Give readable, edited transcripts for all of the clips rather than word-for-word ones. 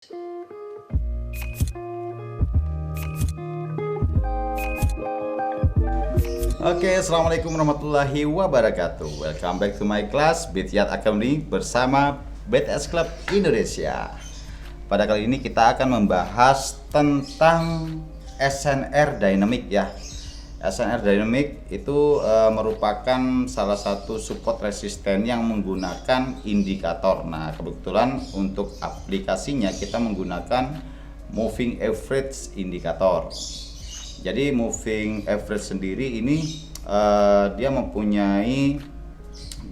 Oke, assalamualaikum warahmatullahi wabarakatuh. Welcome back to my class Bityat Academy bersama BTS Club Indonesia. Pada kali ini kita akan membahas tentang SNR Dynamic ya. SNR Dynamic itu merupakan salah satu support resisten yang menggunakan indikator. Nah, kebetulan untuk aplikasinya kita menggunakan moving average indicator. Jadi moving average sendiri ini dia mempunyai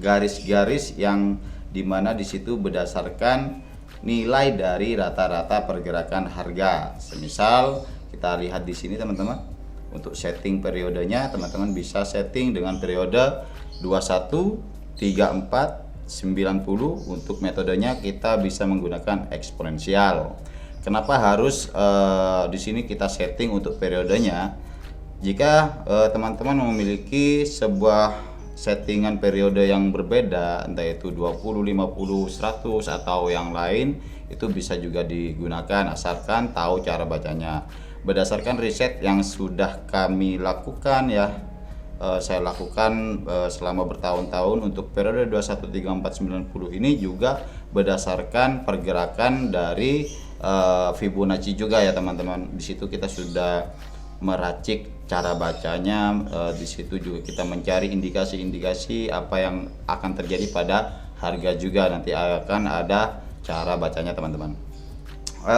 garis-garis yang dimana di situ berdasarkan nilai dari rata-rata pergerakan harga. Semisal kita lihat di sini teman-teman, untuk setting periodenya teman-teman bisa setting dengan periode 21, 34, 90. Untuk metodenya kita bisa menggunakan eksponensial. Kenapa harus di sini kita setting untuk periodenya? Jika teman-teman memiliki sebuah settingan periode yang berbeda, entah itu 20, 50, 100 atau yang lain, itu bisa juga digunakan asalkan tahu cara bacanya. Berdasarkan riset yang sudah kami lakukan ya, saya lakukan selama bertahun-tahun untuk periode 21, 34, 90 ini juga berdasarkan pergerakan dari Fibonacci juga ya teman-teman. Di situ kita sudah meracik cara bacanya, di situ juga kita mencari indikasi-indikasi apa yang akan terjadi pada harga juga, nanti akan ada cara bacanya teman-teman.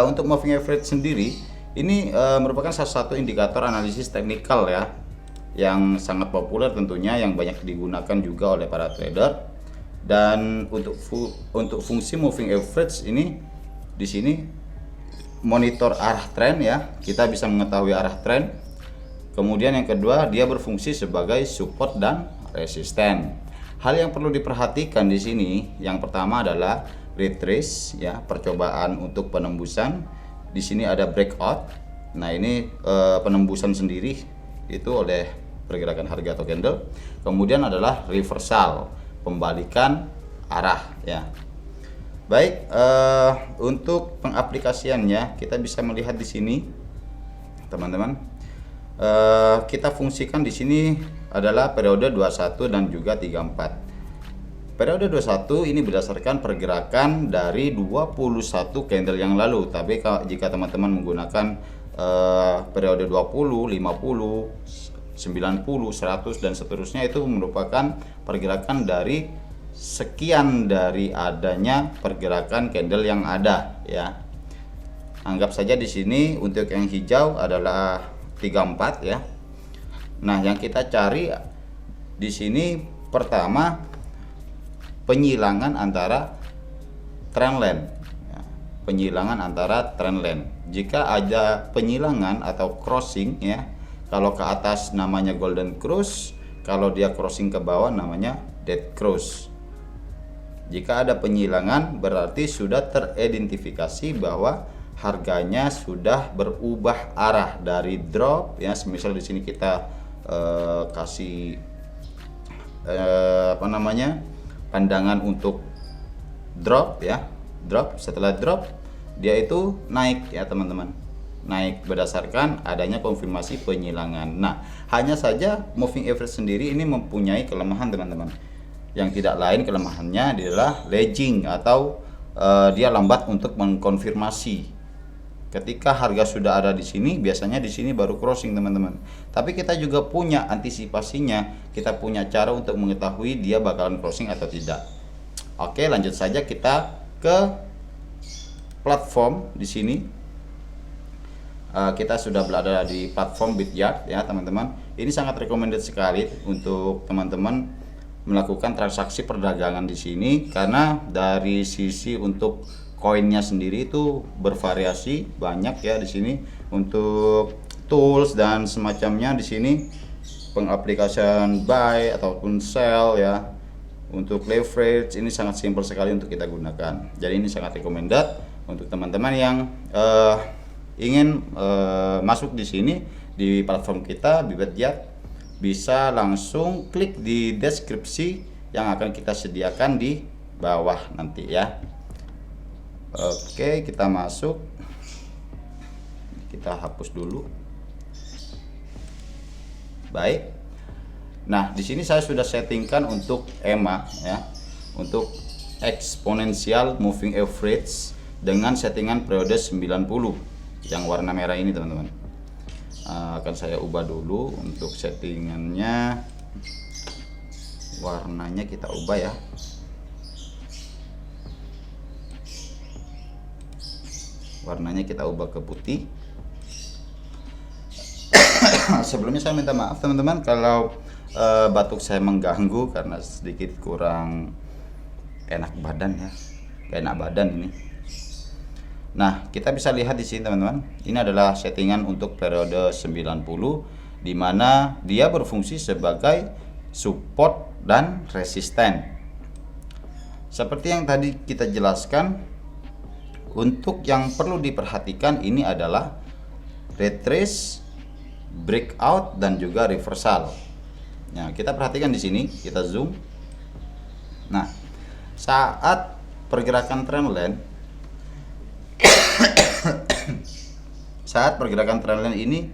Untuk moving average sendiri ini merupakan salah satu indikator analisis teknikal ya, yang sangat populer tentunya, yang banyak digunakan juga oleh para trader. Dan untuk fungsi moving average ini di sini monitor arah tren ya, kita bisa mengetahui arah tren. Kemudian yang kedua, dia berfungsi sebagai support dan resisten. Hal yang perlu diperhatikan di sini yang pertama adalah retrace ya, percobaan untuk penembusan. Di sini ada breakout. Nah, ini penembusan sendiri itu oleh pergerakan harga atau candle. Kemudian adalah reversal, pembalikan arah ya. Baik, untuk pengaplikasiannya kita bisa melihat di sini, teman-teman. Kita fungsikan di sini adalah periode 21 dan juga 34. Periode 21 ini berdasarkan pergerakan dari 21 candle yang lalu. Tapi jika teman-teman menggunakan periode 20, 50, 90, 100 dan seterusnya, itu merupakan pergerakan dari sekian dari adanya pergerakan candle yang ada ya. Anggap saja di sini untuk yang hijau adalah 34 ya. Nah, yang kita cari di sini pertama penyilangan antara trendline ya, penyilangan antara trendline. Jika ada penyilangan atau crossing ya, kalau ke atas namanya golden cross, kalau dia crossing ke bawah namanya dead cross. Jika ada penyilangan berarti sudah teridentifikasi bahwa harganya sudah berubah arah dari drop ya. Semisal di sini kita kasih pandangan untuk drop ya. Drop, setelah drop dia itu naik ya teman-teman. Naik berdasarkan adanya konfirmasi penyilangan. Nah, hanya saja moving average sendiri ini mempunyai kelemahan teman-teman. Yang tidak lain kelemahannya adalah lagging atau dia lambat untuk mengkonfirmasi. Ketika harga sudah ada di sini, biasanya di sini baru crossing teman-teman. Tapi kita juga punya antisipasinya, kita punya cara untuk mengetahui dia bakalan crossing atau tidak. Oke, lanjut saja kita ke platform di sini. Kita sudah berada di platform Bityat ya teman-teman. Ini sangat recommended sekali untuk teman-teman melakukan transaksi perdagangan di sini, karena dari sisi untuk koinnya sendiri itu bervariasi banyak ya di sini. Untuk tools dan semacamnya di sini pengaplikasian buy ataupun sell ya. Untuk leverage ini sangat simpel sekali untuk kita gunakan. Jadi ini sangat recommended untuk teman-teman yang ingin masuk di sini di platform kita Bityat. Bisa langsung klik di deskripsi yang akan kita sediakan di bawah nanti ya. Oke, kita masuk. Kita hapus dulu. Baik. Nah, di sini saya sudah settingkan untuk EMA ya, untuk exponential moving average dengan settingan periode 90 yang warna merah ini, teman-teman. Akan saya ubah dulu untuk settingannya. Warnanya kita ubah ya. Warnanya kita ubah ke putih. Sebelumnya saya minta maaf teman-teman kalau batuk saya mengganggu karena sedikit kurang enak badan ya, enak badan ini. Nah, kita bisa lihat di sini teman-teman, ini adalah settingan untuk periode 90 di mana dia berfungsi sebagai support dan resisten. Seperti yang tadi kita jelaskan, untuk yang perlu diperhatikan ini adalah retrace, breakout dan juga reversal. Nah, kita perhatikan di sini, kita zoom. Nah, saat pergerakan trendline saat pergerakan trendline ini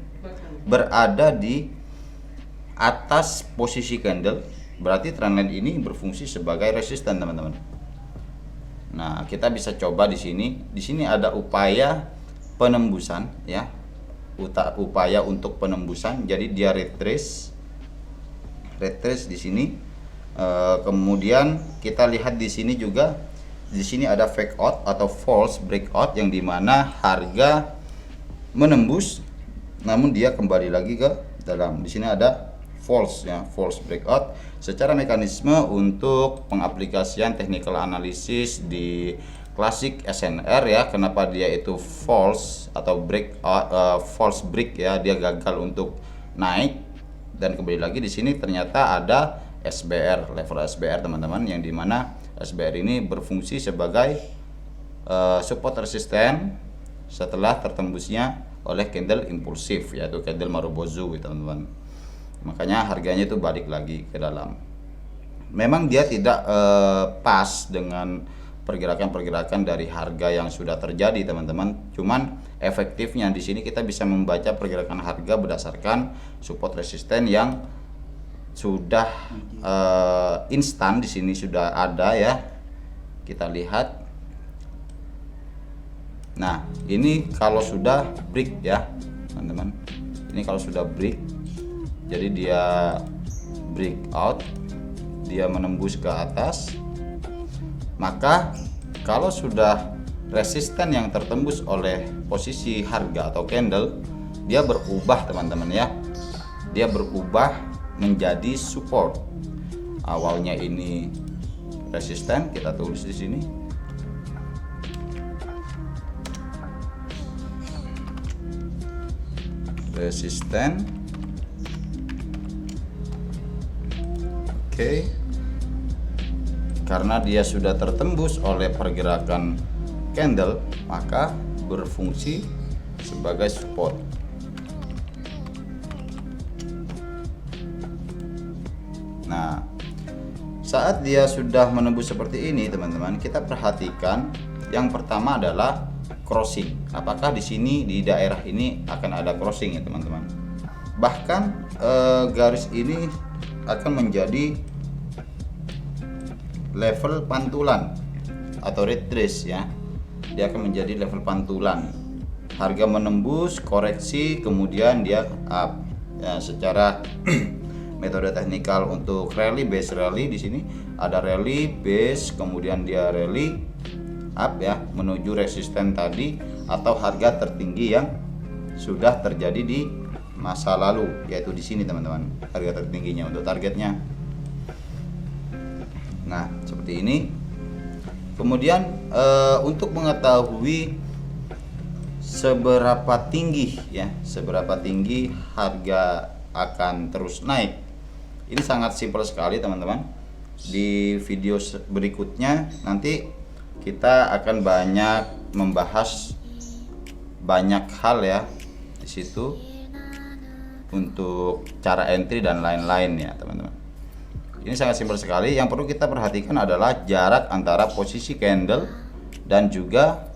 berada di atas posisi candle, berarti trendline ini berfungsi sebagai resisten, teman-teman. Nah, kita bisa coba di sini. Di sini ada upaya penembusan ya. Upaya untuk penembusan. Jadi dia retrace di sini. Kemudian kita lihat di sini juga, di sini ada fake out atau false breakout yang dimana harga menembus namun dia kembali lagi ke dalam. Di sini ada false ya, false breakout. Secara mekanisme untuk pengaplikasian technical analysis di klasik SNR ya, kenapa dia itu false atau breakout, false break ya, dia gagal untuk naik. Dan kembali lagi di sini ternyata ada SBR, level SBR teman-teman, yang dimana SBR ini berfungsi sebagai support resisten setelah tertembusnya oleh candle impulsif, yaitu candle Marubozu teman-teman. Makanya harganya itu balik lagi ke dalam. Memang dia tidak pas dengan pergerakan-pergerakan dari harga yang sudah terjadi teman-teman. Cuman efektifnya di sini kita bisa membaca pergerakan harga berdasarkan support resisten yang sudah instan. Di sini sudah ada ya. Kita lihat. Nah, ini kalau sudah break ya, teman-teman. Ini kalau sudah break, jadi dia breakout, dia menembus ke atas. Maka kalau sudah resisten yang tertembus oleh posisi harga atau candle, dia berubah teman-teman ya. Dia berubah menjadi support. Awalnya ini resisten, kita tulis di sini. Resisten. Oke. Karena dia sudah tertembus oleh pergerakan candle, maka berfungsi sebagai support. Nah, saat dia sudah menembus seperti ini, teman-teman, kita perhatikan yang pertama adalah crossing. Apakah di sini di daerah ini akan ada crossing ya, teman-teman? Bahkan garis ini akan menjadi level pantulan atau retrace ya. Dia akan menjadi level pantulan. Harga menembus, koreksi, kemudian dia up. Ya, secara metode teknikal untuk rally, base rally, di sini ada rally, base, kemudian dia rally up ya menuju resisten tadi atau harga tertinggi yang sudah terjadi di masa lalu, yaitu di sini teman-teman, harga tertingginya untuk targetnya. Nah, seperti ini. Kemudian untuk mengetahui seberapa tinggi ya, seberapa tinggi harga akan terus naik, ini sangat simpel sekali teman-teman. Di video berikutnya nanti kita akan banyak membahas banyak hal ya di situ untuk cara entry dan lain-lain ya teman-teman. Ini sangat simpel sekali. Yang perlu kita perhatikan adalah jarak antara posisi candle dan juga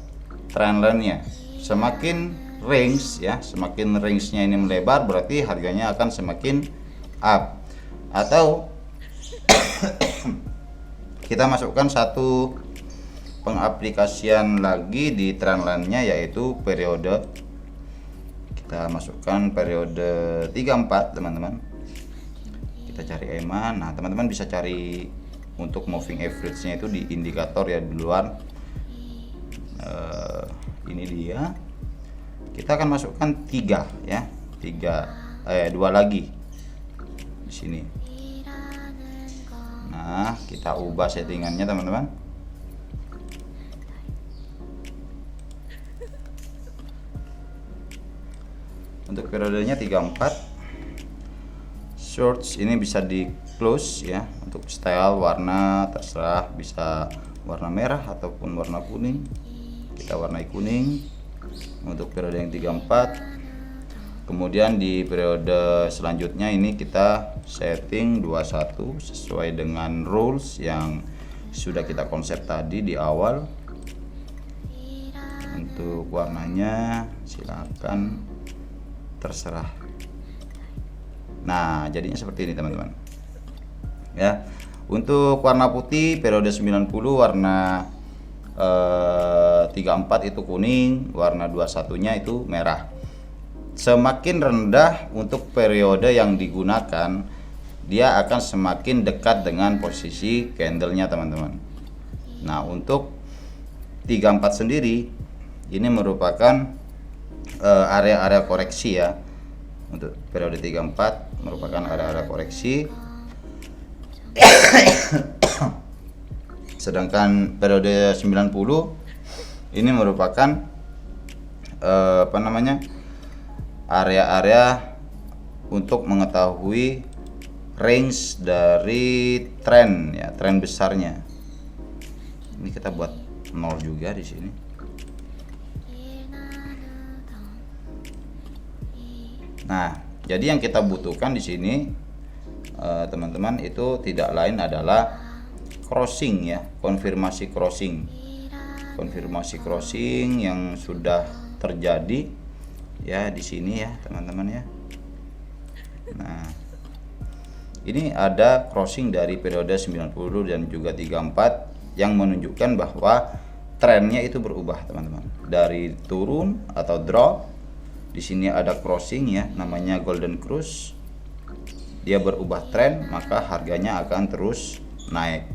trendline-nya. Semakin range ya, semakin range-nya ini melebar berarti harganya akan semakin up. Atau kita masukkan satu pengaplikasian lagi di trendline-nya, yaitu periode. Kita masukkan periode 34 teman-teman. Kita cari EMA. Nah teman-teman bisa cari untuk moving average-nya itu di indikator ya di luar. Ini dia. Kita akan masukkan 3 ya, 2 lagi di sini. Nah kita ubah settingannya teman-teman. Untuk periodenya 34. Shorts ini bisa di close ya. Untuk style warna terserah, bisa warna merah ataupun warna kuning. Kita warnai kuning untuk periode yang 34. Kemudian di periode selanjutnya ini kita setting 21 sesuai dengan rules yang sudah kita konsep tadi di awal. Untuk warnanya silakan terserah. Nah jadinya seperti ini teman-teman ya. Untuk warna putih periode 90 warna 34 itu kuning, warna 21 nya itu merah. Semakin rendah untuk periode yang digunakan, dia akan semakin dekat dengan posisi candlenya teman-teman. Nah untuk 34 sendiri ini merupakan area-area koreksi ya. Untuk periode 34 merupakan area-area koreksi. Sedangkan periode 90 ini merupakan area-area untuk mengetahui range dari tren ya, tren besarnya. Ini kita buat 0 juga di sini. Nah, jadi yang kita butuhkan di sini teman-teman itu tidak lain adalah crossing ya, konfirmasi crossing. Konfirmasi crossing yang sudah terjadi ya di sini ya, teman-teman ya. Nah, ini ada crossing dari periode 90 dan juga 34 yang menunjukkan bahwa trennya itu berubah, teman-teman. Dari turun atau drop. Di sini ada crossing ya, namanya golden cross. Dia berubah tren, maka harganya akan terus naik.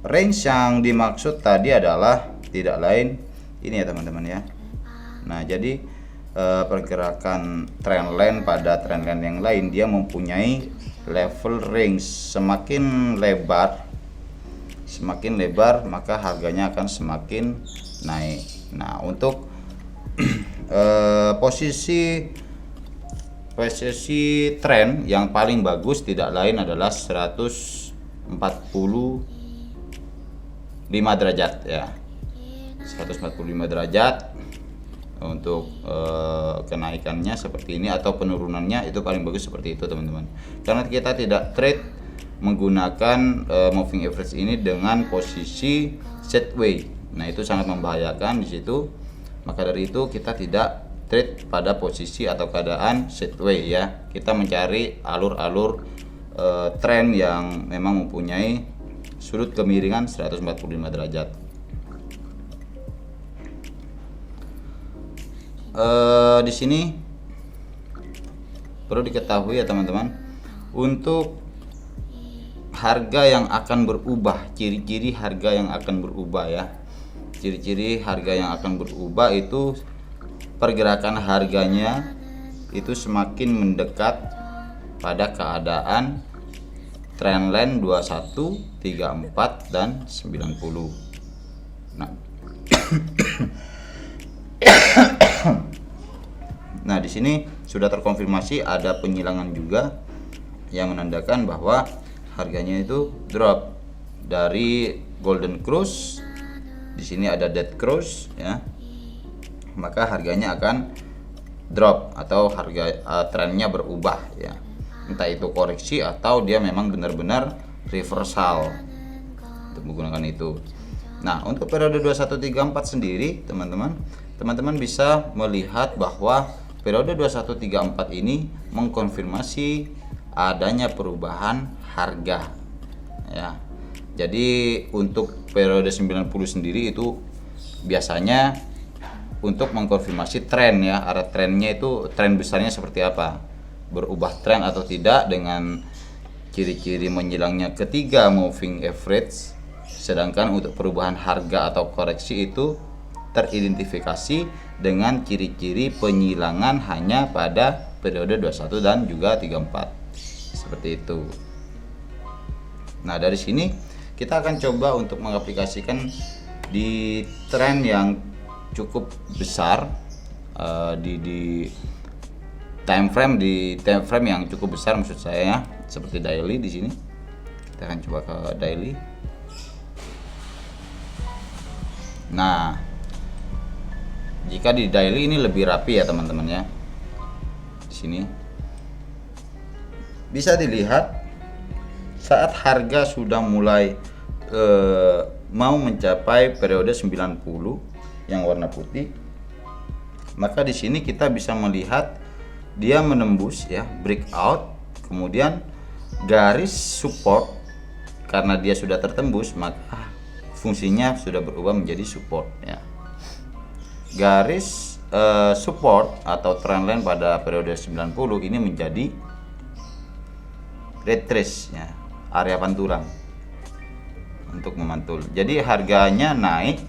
Range yang dimaksud tadi adalah tidak lain ini ya teman-teman ya. Nah jadi pergerakan trendline pada trendline yang lain, dia mempunyai level range. Semakin lebar maka harganya akan semakin naik. Nah untuk posisi tren yang paling bagus tidak lain adalah 145 derajat ya. 145 derajat untuk kenaikannya seperti ini, atau penurunannya itu paling bagus seperti itu teman-teman. Karena kita tidak trade menggunakan moving average ini dengan posisi sideways. Nah itu sangat membahayakan di situ. Maka dari itu kita tidak trade pada posisi atau keadaan sideways ya. Kita mencari alur-alur tren yang memang mempunyai sudut kemiringan 145 derajat. Di sini perlu diketahui ya teman-teman, untuk harga yang akan berubah, ciri-ciri harga yang akan berubah ya. Ciri-ciri harga yang akan berubah itu pergerakan harganya itu semakin mendekat pada keadaan trendline 21, 34 dan 90. Nah. Nah, di sini sudah terkonfirmasi ada penyilangan juga yang menandakan bahwa harganya itu drop dari golden cross. Di sini ada dead cross ya. Maka harganya akan drop atau harga trennya berubah ya. Entah itu koreksi atau dia memang benar-benar reversal untuk menggunakan itu. Nah, untuk periode 2134 sendiri, teman-teman bisa melihat bahwa periode 2134 ini mengkonfirmasi adanya perubahan harga ya. Jadi untuk periode 90 sendiri itu biasanya untuk mengkonfirmasi tren ya, arah trennya itu tren besarnya seperti apa, berubah tren atau tidak dengan ciri-ciri menyilangnya ketiga moving average. Sedangkan untuk perubahan harga atau koreksi itu teridentifikasi dengan ciri-ciri penyilangan hanya pada periode 21 dan juga 34. Seperti itu. Nah, dari sini kita akan coba untuk mengaplikasikan di tren yang cukup besar, di time frame yang cukup besar maksud saya ya, seperti daily di sini. Kita akan coba ke daily. Nah, jika di daily ini lebih rapi ya teman-teman ya. Di sini bisa dilihat saat harga sudah mulai mau mencapai periode 90 yang warna putih, maka di sini kita bisa melihat dia menembus ya, breakout, kemudian garis support. Karena dia sudah tertembus, maka fungsinya sudah berubah menjadi support ya. Garis support atau trendline pada periode 90 ini menjadi retrace ya, area pantulan untuk memantul. Jadi harganya naik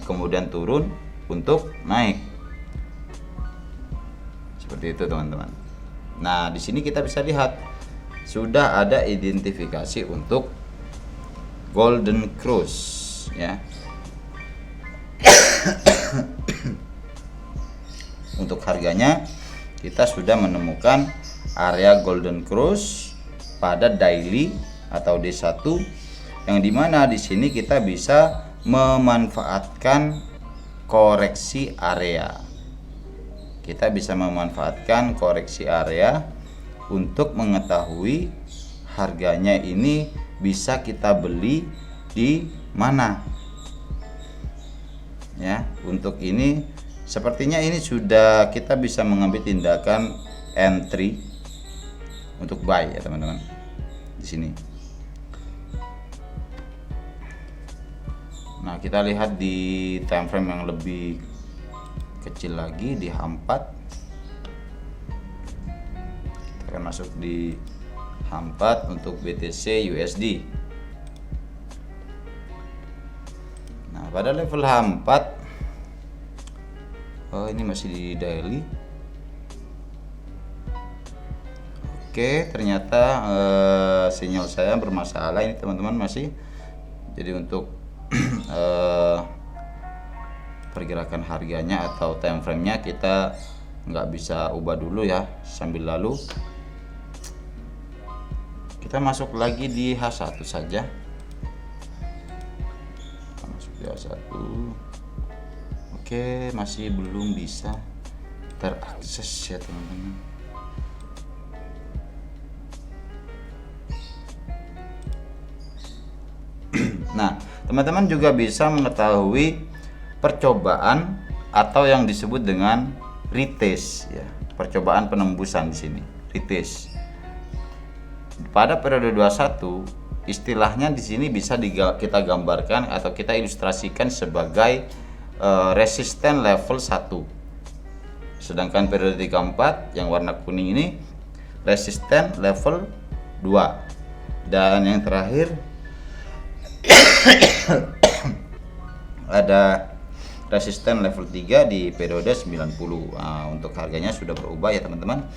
kemudian turun untuk naik. Seperti itu teman-teman. Nah, di sini kita bisa lihat sudah ada identifikasi untuk golden cross ya. Untuk harganya kita sudah menemukan area golden cross pada daily atau D1, yang dimana di sini kita bisa memanfaatkan koreksi area. Kita bisa memanfaatkan koreksi area untuk mengetahui harganya ini bisa kita beli di mana ya. Untuk ini sepertinya ini sudah kita bisa mengambil tindakan entry untuk buy ya teman-teman di sini. Nah, kita lihat di time frame yang lebih kecil lagi di H4. Kita akan masuk di H4 untuk BTC USD. Nah, pada level H4, ini masih di daily. Oke, ternyata sinyal saya bermasalah ini teman-teman masih. Jadi untuk pergerakan harganya atau time frame-nya kita nggak bisa ubah dulu ya. Sambil lalu kita masuk lagi di H1 saja. Kita masuk di H1. Oke, masih belum bisa terakses ya teman-teman. Nah, teman-teman juga bisa mengetahui percobaan atau yang disebut dengan retest ya. Percobaan penembusan di sini, retest. Pada periode 21, istilahnya di sini bisa kita gambarkan atau kita ilustrasikan sebagai resisten level 1. Sedangkan periode 34 yang warna kuning ini resisten level 2. Dan yang terakhir ada resisten level 3 di periode 90. Untuk harganya sudah berubah ya teman-teman.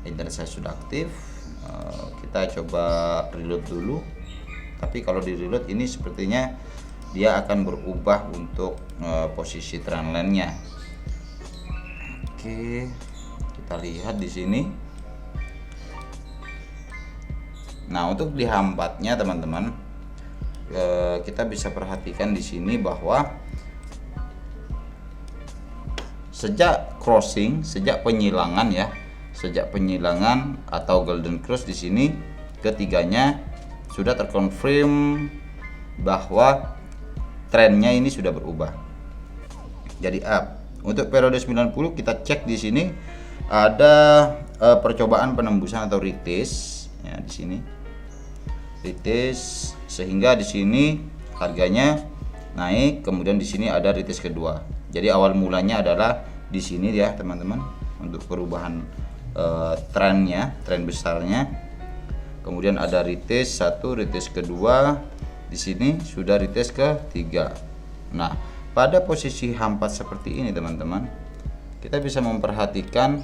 Internet saya sudah aktif. Kita coba reload dulu. Tapi kalau di reload ini sepertinya dia akan berubah untuk posisi trendline-nya. Oke, kita lihat di sini. Nah, untuk di H4-nya teman-teman, kita bisa perhatikan di sini bahwa sejak crossing, sejak penyilangan ya, sejak penyilangan atau golden cross di sini ketiganya sudah terkonfirm bahwa trennya ini sudah berubah jadi up. Untuk periode 90 kita cek di sini ada percobaan penembusan atau retest ya, di sini retest, sehingga di sini harganya naik, kemudian di sini ada retest kedua. Jadi awal mulanya adalah di sini ya teman-teman untuk perubahan trennya, tren besarnya. Kemudian ada retest 1, retest kedua, di sini sudah retest ketiga. Nah, pada posisi hampat seperti ini teman-teman, kita bisa memperhatikan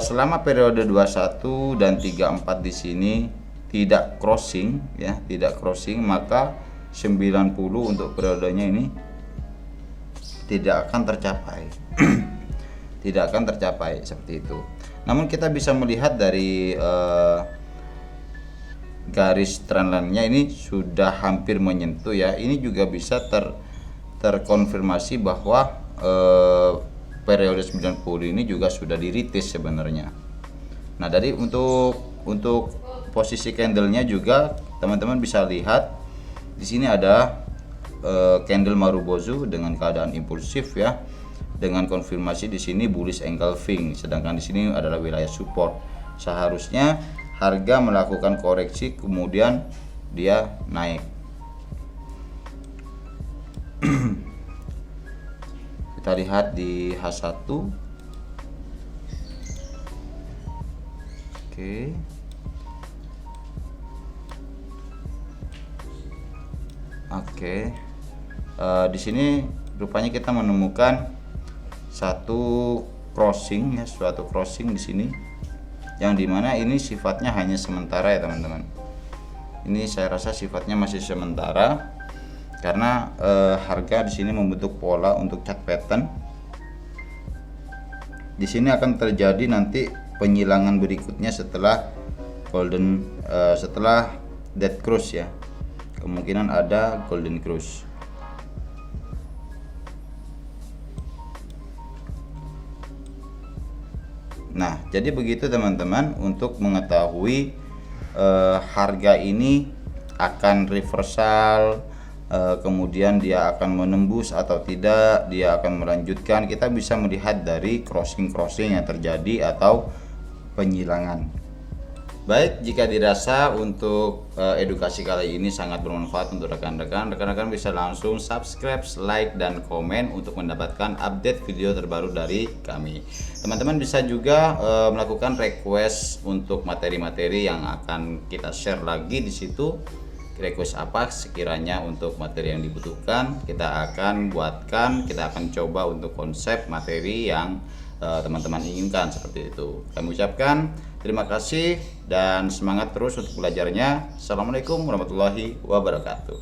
selama periode 21 dan 34 di sini tidak crossing ya, tidak crossing, maka 90 untuk periodenya ini tidak akan tercapai. Tidak akan tercapai seperti itu. Namun kita bisa melihat dari garis trendline-nya ini sudah hampir menyentuh ya. Ini juga bisa terkonfirmasi bahwa periode 90 ini juga sudah di retest sebenarnya. Nah, dari untuk posisi candle-nya juga teman-teman bisa lihat di sini ada candle Marubozu dengan keadaan impulsif ya, dengan konfirmasi di sini bullish engulfing, sedangkan di sini adalah wilayah support. Seharusnya harga melakukan koreksi kemudian dia naik. Kita lihat di H1. Oke. Di sini rupanya kita menemukan suatu crossing di sini, yang dimana ini sifatnya hanya sementara ya teman-teman. Ini saya rasa sifatnya masih sementara karena harga di sini membentuk pola untuk chart pattern. Di sini akan terjadi nanti penyilangan berikutnya setelah setelah dead cross ya. Kemungkinan ada golden cross. Nah, jadi begitu teman-teman untuk mengetahui harga ini akan reversal, kemudian dia akan menembus atau tidak, dia akan melanjutkan. Kita bisa melihat dari crossing yang terjadi atau penyilangan. Baik, jika dirasa untuk edukasi kali ini sangat bermanfaat untuk rekan-rekan bisa langsung subscribe, like, dan komen untuk mendapatkan update video terbaru dari kami. Teman-teman bisa juga melakukan request untuk materi-materi yang akan kita share lagi di situ. Request apa sekiranya untuk materi yang dibutuhkan, kita akan buatkan, kita akan coba untuk konsep materi yang teman-teman inginkan seperti itu. Kami ucapkan terima kasih dan semangat terus untuk belajarnya. Assalamualaikum warahmatullahi wabarakatuh.